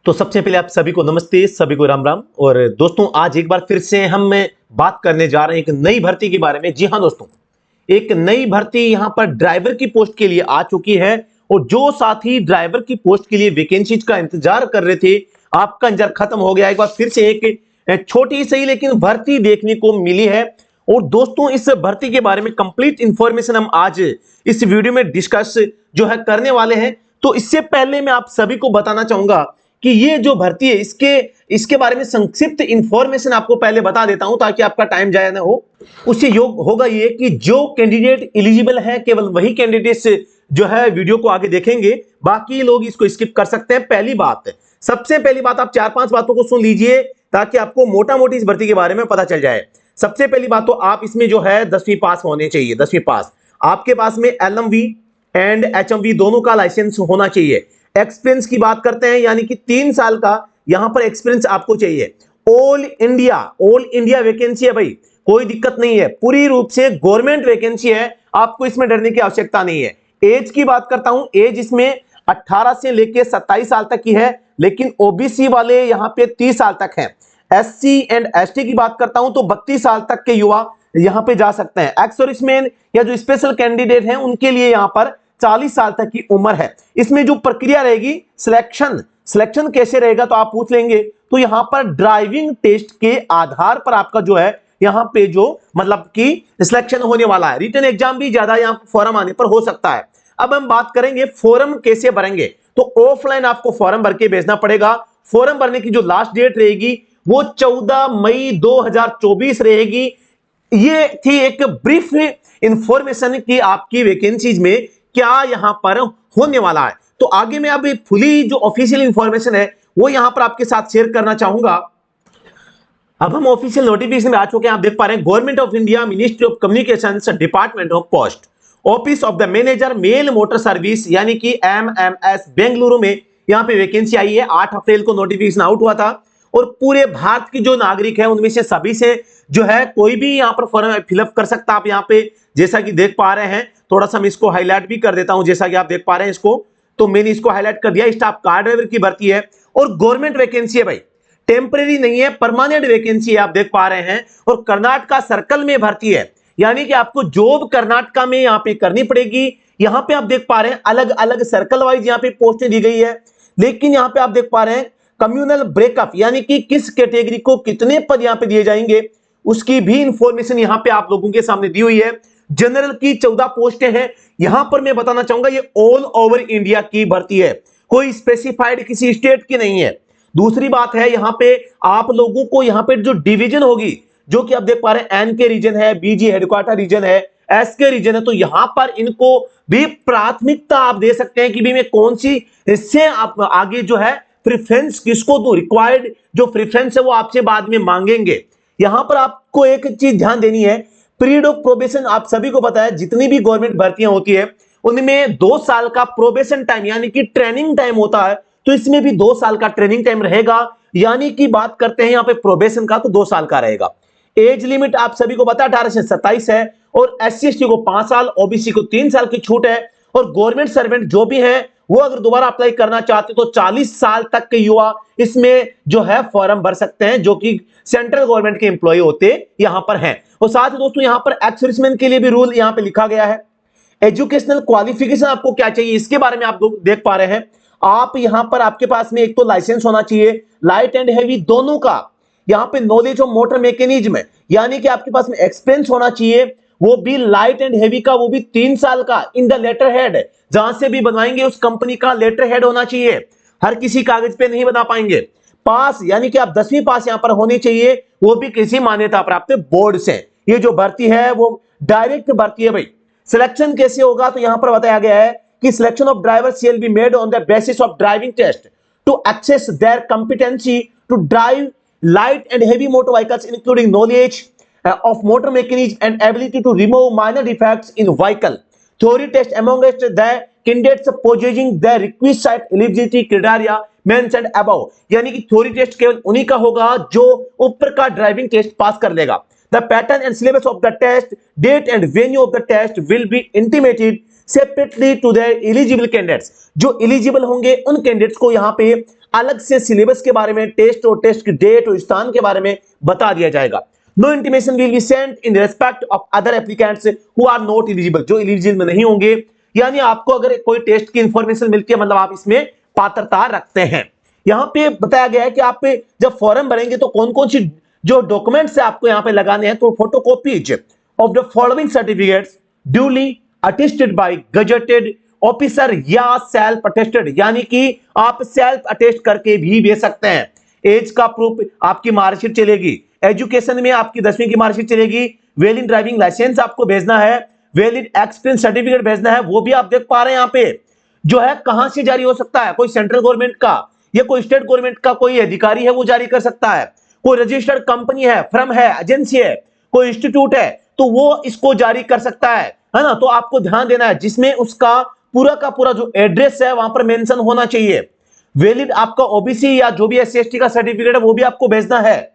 तो सबसे पहले आप सभी को नमस्ते, सभी को राम राम। और दोस्तों, आज एक बार फिर से हम बात करने जा रहे हैं एक नई भर्ती के बारे में। जी हाँ दोस्तों, एक नई भर्ती यहां पर ड्राइवर की पोस्ट के लिए आ चुकी है। और जो साथी ड्राइवर की पोस्ट के लिए वैकेंसीज का इंतजार कर रहे थे, आपका इंतजार खत्म हो गया। एक बार फिर से एक छोटी सही लेकिन भर्ती देखने को मिली है। और दोस्तों, इस भर्ती के बारे में कंप्लीट इंफॉर्मेशन हम आज इस वीडियो में डिस्कस जो है करने वाले हैं। तो इससे पहले मैं आप सभी को बताना चाहूंगा कि ये जो भर्ती है इसके बारे में संक्षिप्त इंफॉर्मेशन आपको पहले बता देता हूं, ताकि आपका टाइम जाया ना हो। उससे योग होगा ये कि जो कैंडिडेट एलिजिबल है, केवल वही कैंडिडेट्स जो है वीडियो को आगे देखेंगे, बाकी लोग इसको स्किप कर सकते हैं। सबसे पहली बात, आप 4-5 बातों को सुन लीजिए ताकि आपको मोटा मोटी इस भर्ती के बारे में पता चल जाए। सबसे पहली बात तो आप इसमें जो है 10वीं पास होने चाहिए। 10वीं पास, आपके पास में LMV एंड HMV दोनों का लाइसेंस होना चाहिए। एक्सपीरियंस की बात करते हैं, यानी कि 3 साल का यहां पर एक्सपीरियंस आपको चाहिए। ऑल इंडिया वैकेंसी है भाई, कोई दिक्कत नहीं है, पूरी रूप से गवर्नमेंट वैकेंसी है, आपको इसमें डरने की आवश्यकता नहीं है। एज की बात करता हूं, एज इसमें 18 से लेके 27 साल तक की है, लेकिन ओबीसी वाले यहां पे 30 साल तक है। SC एंड ST की बात करता हूं तो 32 साल तक के युवा यहां पे जा सकते हैं। एक्स सर्विसमैन या जो स्पेशल कैंडिडेट हैं उनके लिए यहां पर 40 साल तक की उम्र है। इसमें जो प्रक्रिया रहेगी, सिलेक्शन कैसे रहेगा तो आप पूछ लेंगे। तो यहां पर ड्राइविंग टेस्ट के आधार पर आपका जो है यहां पे जो मतलब कि सिलेक्शन होने वाला है। रिटन एग्जाम भी ज्यादा यहां फॉर्म आने पर हो सकता है। अब हम बात करेंगे फॉर्म कैसे भरेंगे। तो ऑफलाइन आपको फॉर्म भर के भेजना पड़ेगा। फॉर्म भरने की जो लास्ट डेट रहेगी वो 14 मई 2024 रहेगी। ये थी एक ब्रीफ इंफॉर्मेशन की आपकी वैकेंसीज में क्या यहां पर होने वाला है। तो आगे मैं अब फुली जो ऑफिशियल इंफॉर्मेशन है वो यहां पर आपके साथ शेयर करना चाहूंगा। अब हम ऑफिशियल नोटिफिकेशन में आ चुके हैं। आप देख पा रहे हैं, government of India, ministry of communications, department of post, office of the manager, mail motor service, यानी कि MMS, बेंगलुरु में यहां पे वैकेंसी आई है। 8 अप्रैल को नोटिफिकेशन आउट हुआ था। और पूरे भारत के जो नागरिक है उनमें से सभी से जो है कोई भी यहां पर फॉर्म फिलअप कर सकता है। आप यहां पे जैसा कि देख पा रहे हैं, थोड़ा सा मैं इसको हाईलाइट भी कर देता हूं। जैसा कि आप देख पा रहे हैं इसको, तो मैंने इसको हाईलाइट कर दिया। स्टाफ कार ड्राइवर की भर्ती है और गवर्नमेंट वैकेंसी है भाई, टेम्परेरी नहीं है, परमानेंट वैकेंसी है, आप देख पा रहे हैं। और कर्नाटका सर्कल में भर्ती है, यानी कि आपको जॉब कर्नाटका में यहां पे करनी पड़ेगी। यहां पे आप देख पा रहे हैं अलग अलग सर्कल वाइज यहां पे पोस्टें दी गई है। लेकिन यहां पे आप देख पा रहे हैं कम्युनल ब्रेकअप, यानी कि किस कैटेगरी को कितने पद यहां पे दिए जाएंगे, उसकी भी इंफॉर्मेशन यहां पे आप लोगों के सामने दी हुई है। जनरल की 14 पोस्टें हैं। यहां पर मैं बताना चाहूंगा ये ऑल ओवर इंडिया की भर्ती है, कोई स्पेसिफाइड किसी स्टेट की नहीं है। दूसरी बात है, यहां पे आप लोगों को यहां पे जो डिवीजन होगी, जो कि आप देख पा रहे हैं एन के रीजन है, BG हेडक्वार्टर रीजन है, एस के रीजन है, तो यहां पर इनको भी प्राथमिकता आप दे सकते हैं कि भी मैं कौन सी इससे आप आगे जो है प्रेफरेंस किसको दूं। रिक्वायर्ड जो प्रेफरेंस है वो आपसे बाद में मांगेंगे। यहां पर आपको एक चीज ध्यान देनी है, पीरियड ऑफ प्रोबेशन आप सभी को पता है, जितनी भी गवर्नमेंट भर्तियां होती है उनमें 2 साल का प्रोबेशन टाइम यानी कि ट्रेनिंग टाइम होता है। तो इसमें भी 2 साल का ट्रेनिंग टाइम रहेगा, यानी कि बात करते हैं यहां पे प्रोबेशन का, तो 2 साल का रहेगा। एज लिमिट आप सभी को पता है 18 से 27 है। और SC/ST को 5 साल, OBC को 3 साल की छूट है। और गवर्नमेंट सर्वेंट जो भी है वो अगर दोबारा अप्लाई करना चाहते तो 40 साल तक के युवा इसमें जो है फॉर्म भर सकते हैं, जो कि सेंट्रल गवर्नमेंट के एम्प्लॉय होते यहां पर हैं। और साथ ही दोस्तों यहां पर एक्स सर्विसमैन के लिए भी रूल यहां पे लिखा गया है। एजुकेशनल क्वालिफिकेशन आपको क्या चाहिए, इसके बारे में आप लोग देख पा रहे हैं। आप यहां पर आपके पास में एक तो लाइसेंस होना चाहिए, लाइट एंड हैवी दोनों का। यहां पे नॉलेज ऑफ मोटर मैकेनिज्म, यानी कि आपके पास में एक्सपीरियंस होना चाहिए, वो भी लाइट एंड हैवी का, वो भी 3 साल का। इन द लेटर हेड, जहां से भी बनवाएंगे उस कंपनी का लेटर हेड होना चाहिए, हर किसी कागज पे नहीं बना पाएंगे। पास, यानी कि आप 10वीं पास यहां पर होनी चाहिए, वो भी किसी मान्यता प्राप्त बोर्ड से। ये जो भर्ती है वो डायरेक्ट भर्ती है भाई। सिलेक्शन कैसे होगा, तो यहां पर बताया गया है कि selection of driver shall be made on the basis of driving test to assess their competency to drive light and heavy motor vehicles, including knowledge of motor mechanism and ability to remove minor defects in vehicle. Theory test amongst the candidates possessing the requisite eligibility criteria mentioned above, यानी कि theory test केवल उन्हीं का होगा जो ऊपर का driving test pass कर लेगा। The pattern and syllabus of the test, date and venue of the test will be intimated separately to the eligible candidates. जो एलिजिबल होंगे उन कैंडिडेट्स को यहां पे अलग से सिलेबस के बारे में, टेस्ट और टेस्ट की डेट और स्थान के बारे में बता दिया जाएगा। No intimation will be sent in respect of other applicants who are not eligible, जो एलिजिबल नहीं होंगे, यानी आपको अगर कोई टेस्ट की इंफॉर्मेशन मिलती है मतलब आप इसमें पात्रता रखते हैं। यहां पे बताया गया है कि आप जब फॉर्म भरेंगे तो कौन कौन सी जो डॉक्यूमेंट्स है आपको यहां पे लगाने हैं, तो photocopies of the following certificates duly attested bye gazetted officer या सेल्फ अटेस्टेड, यानी कि आप सेल्फ अटेस्ट करके भी भेज सकते हैं। एज का प्रूफ, आपकी मार्कशीट चलेगी। एजुकेशन में आपकी 10वीं की मार्कशीट चलेगी। वैलिड ड्राइविंग लाइसेंस आपको भेजना है। वैलिड एक्सपीरियंस सर्टिफिकेट भेजना है, वो भी आप देख पा रहे हैं यहाँ पे जो है कहां से जारी हो सकता है, कोई सेंट्रल गवर्नमेंट का या कोई स्टेट गवर्नमेंट का कोई अधिकारी है वो जारी कर सकता है, कोई रजिस्टर्ड कंपनी है, फर्म है, एजेंसी है, कोई इंस्टीट्यूट है तो वो इसको जारी कर सकता है ना। तो आपको ध्यान देना है जिसमें उसका पूरा का पूरा जो एड्रेस है वहां पर मेंशन होना चाहिए। वैलिड आपका ओबीसी या जो भी एससी एसटी का सर्टिफिकेट है वो भी आपको भेजना है।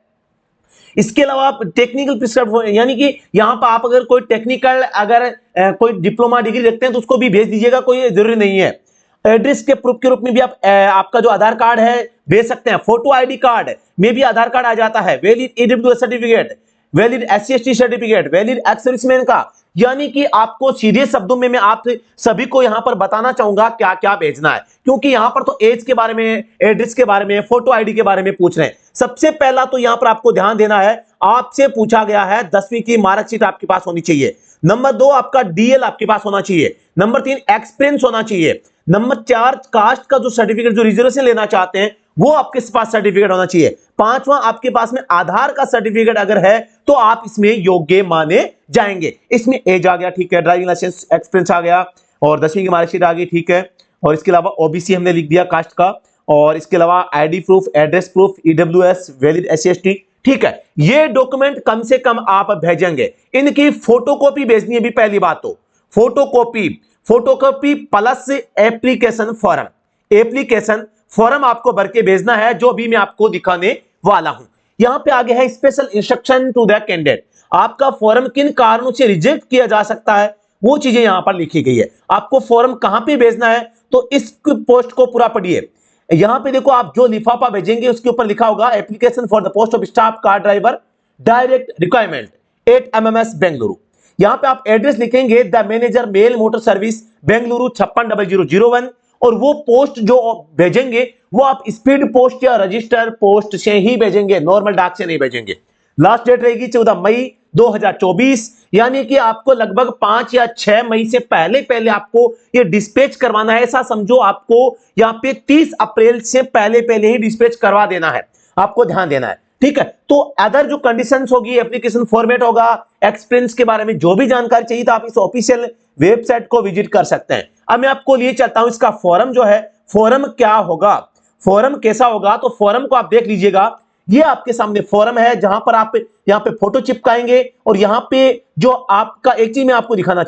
इसके अलावा आप टेक्निकल प्रिस्क्राइब, यानी कि यहां पर आप अगर कोई टेक्निकल अगर कोई डिप्लोमा डिग्री रखते हैं तो उसको भी भेज दीजिएगा, कोई जरूरी नहीं है। एड्रेस के प्रूफ के रूप में भी आप आपका जो आधार कार्ड है भेज सकते हैं। फोटो आईडी कार्ड में भी आधार कार्ड आ जाता है। Valid EWS certificate, valid SC ST certificate, valid ex serviceman का, यानी कि आपको सीधे शब्दों में मैं आप सभी को यहां पर बताना चाहूंगा क्या क्या भेजना है, क्योंकि यहां पर तो एज के बारे में, एड्रेस के बारे में, फोटो आईडी के बारे में पूछ रहे हैं। सबसे पहला तो यहां पर आपको ध्यान देना है, आपसे पूछा गया है 10वीं की मार्कशीट आपके पास होनी चाहिए। नंबर 2 आपका डीएल आपके पास होना चाहिए। नंबर 3 एक्सपीरियंस होना चाहिए। नंबर 4 कास्ट का जो सर्टिफिकेट, जो रिजर्वेशन लेना चाहते हैं वो आपके पास सर्टिफिकेट होना चाहिए। 5वां आपके पास में आधार का सर्टिफिकेट अगर है तो आप इसमें योग्य माने जाएंगे। इसमें एज आ गया, ठीक है, ड्राइविंग लाइसेंस, एक्सपीरियंस आ गया और 10वीं की मार्कशीट आ गई, ठीक है, और इसके अलावा ओबीसी हमने लिख दिया कास्ट का, और इसके अलावा ID proof, address proof, EWS, valid SC ST, ठीक है। ये डॉक्यूमेंट कम से कम आप भेजेंगे। इनकी फोटोकॉपी भेजनी है भी, पहली बात तो photocopy plus application form, application form आपको भर के भेजना है, जो भी मैं आपको दिखाने वाला हूं। यहां पे आगे है special instruction to the candidate, आपका फॉर्म किन कारणों से रिजेक्ट किया जा सकता है वो चीजें यहां पर लिखी गई है। आपको फॉर्म कहां पे भेजना है तो इस पोस्ट को पूरा पढ़िए। यहां पे देखो, आप जो लिफाफा भेजेंगे उसके ऊपर लिखा होगा application for the post of staff car driver direct requirement 8 MMS Bengaluru. यहां पे आप एड्रेस लिखेंगे the manager mail motor service Bengaluru 560001, और वो पोस्ट जो भेजेंगे वो आप स्पीड पोस्ट या रजिस्टर पोस्ट से ही भेजेंगे, नॉर्मल डाक से नहीं भेजेंगे। लास्ट डेट रहेगी 14 मई 2024, यानी कि आपको लगभग 5 या 6 मई से पहले पहले आपको ये डिस्पैच करवाना है। ऐसा समझो आपको यहां पे 30 अप्रैल से पहले पहले ही डिस्पैच करवा देना है, आपको ध्यान देना है, ठीक है। तो अदर जो कंडीशंस होगी, एप्लीकेशन फॉर्मेट होगा, एक्सपीरियंस के बारे में जो भी जानकारी चाहिए तो आप इस ऑफिशियल वेबसाइट को विजिट कर सकते हैं। अब मैं आपको लिए चलता हूं इसका फॉर्म जो है, फॉर्म क्या होगा, फॉर्म कैसा होगा, तो फॉर्म को आप देख लीजिएगा। ये आपके सामने फॉर्म है जहां पर आप यहां पे फोटो चिपकाएंगे, और यहां पे जो आपका एक चीज मैं आपको दिखाना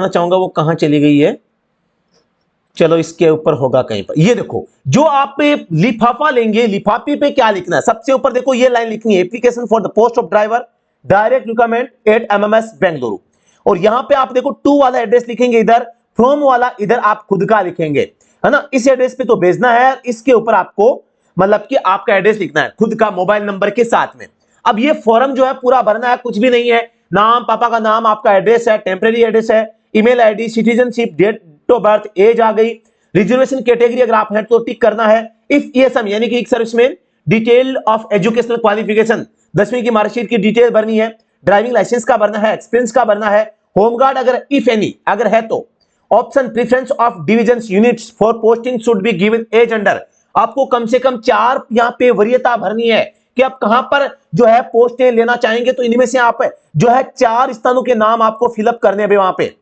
चाहूंगा, वो कहां चली गई है, चलो इसके ऊपर होगा कहीं पर। ये देखो, जो आप लिफाफा लेंगे, लिफाफे पे क्या लिखना है, सबसे ऊपर देखो ये लाइन लिखनी है, application for the post of driver direct requirement 8 MMS Bengaluru, और यहां पे आप देखो 2 वाला एड्रेस लिखेंगे, इधर फ्रॉम वाला इधर आप खुद का लिखेंगे, है ना। इस एड्रेस पे तो भेजना है, इसके ऊपर आपको मतलब कि आपका एड्रेस लिखना है खुद का मोबाइल नंबर के साथ में। अब ये फॉर्म जो है पूरा भरना है, कुछ भी नहीं है, नाम, पापा का नाम, आपका एड्रेस है, टेम्परेरी एड्रेस है, email ID, citizenship, date of birth, age आ गई, रिजर्वेशन कैटेगरी अगर आप हैं तो टिक करना है। इफ ईएसएम यानी कि एक serviceman, detail of educational qualification, 10वीं की मार्कशीट की डिटेल भरनी है, ड्राइविंग लाइसेंस का भरना है, एक्सपीरियंस का भरना है, होमगार्ड अगर इफ एनी अगर है तो, option preference of division units for posting should be given as under, आपको कम से कम 4 यहां पे वरीयता भरनी है कि आप कहां पर जो है पोस्टें लेना चाहेंगे, तो इनमें से आप जो है 4 स्थानों के नाम आपको फिलअप करने हैं। वहां पे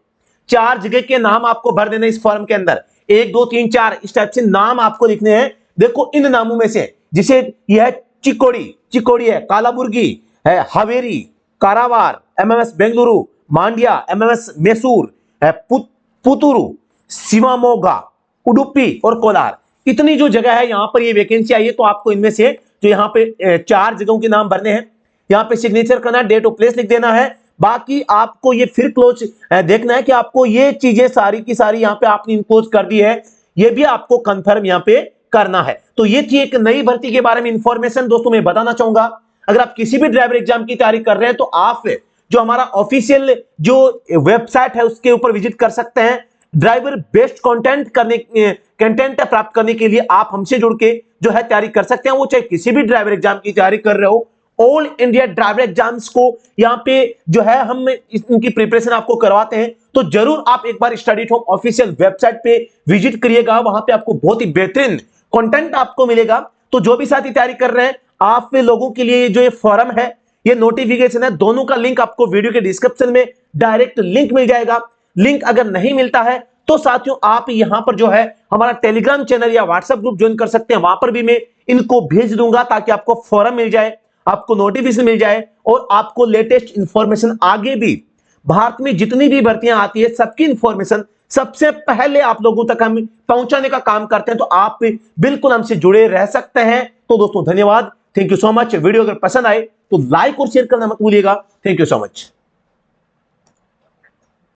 4 जगह के नाम आपको भर देने इस फॉर्म के अंदर, 1 2 3 4 इस टाइप से नाम आपको लिखने हैं। देखो इन नामों में से, जिसे यह चिकोड़ी है, कालाबुर्गी है, हावेरी, कारावार, MMS बेंगलुरु, मांड्या, MMS मैसूर, पुतुरु, शिवामोगा, उडुपी और कोलार, इतनी जो जगह है यहां पर ये वैकेंसी आई है। तो आपको इनमें से जो यहाँ पे 4 जगहों के नाम भरने हैं, यहाँ पे सिग्नेचर करना, डेट ऑफ प्लेस लिख देना है। बाकी आपको ये फिर क्लोज देखना है कि आपको ये चीजें सारी की सारी यहाँ पे आपने इनक्लोज कर दी है, ये भी आपको कंफर्म यहां पे करना है। तो ये थी एक नई भर्ती के बारे में इंफॉर्मेशन। दोस्तों मैं बताना चाहूंगा, अगर आप किसी भी ड्राइवर एग्जाम की तैयारी कर रहे हैं तो आप जो हमारा ऑफिशियल जो वेबसाइट है उसके ऊपर विजिट कर सकते हैं। ड्राइवर बेस्ड कंटेंट प्राप्त करने के लिए आप हमसे जुड़ के जो है तैयारी कर सकते हैं, वो चाहे किसी भी ड्राइवर एग्जाम की तैयारी कर रहे हो। ऑल इंडिया ड्राइवर एग्जाम्स को यहाँ पे जो है हम इनकी प्रिपरेशन आपको करवाते हैं। तो जरूर आप एक बार स्टडी होम ऑफिशियल वेबसाइट पे विजिट करिएगा, वहां पे आपको बहुत ही बेहतरीन कंटेंट आपको मिलेगा। तो जो भी साथी तैयारी कर रहे हैं, आप लोगों के लिए जो ये फॉरम है, ये नोटिफिकेशन है, दोनों का लिंक आपको वीडियो के डिस्क्रिप्शन में डायरेक्ट लिंक मिल जाएगा। लिंक अगर नहीं मिलता है तो साथियों आप यहां पर जो है हमारा टेलीग्राम चैनल या व्हाट्सएप ग्रुप ज्वाइन कर सकते हैं, वहां पर भी मैं इनको भेज दूंगा ताकि आपको फॉरम मिल जाए, आपको नोटिफिकेशन मिल जाए और आपको लेटेस्ट इंफॉर्मेशन आगे भी भारत में जितनी भी भर्तियां आती है सबकी इंफॉर्मेशन सबसे पहले आप लोगों तक हम पहुंचाने का काम करते हैं। तो आप बिल्कुल हमसे जुड़े रह सकते हैं। तो दोस्तों धन्यवाद, thank you so much. Video अगर पसंद आए तो लाइक और शेयर करना मत भूलिएगा। Thank you so much.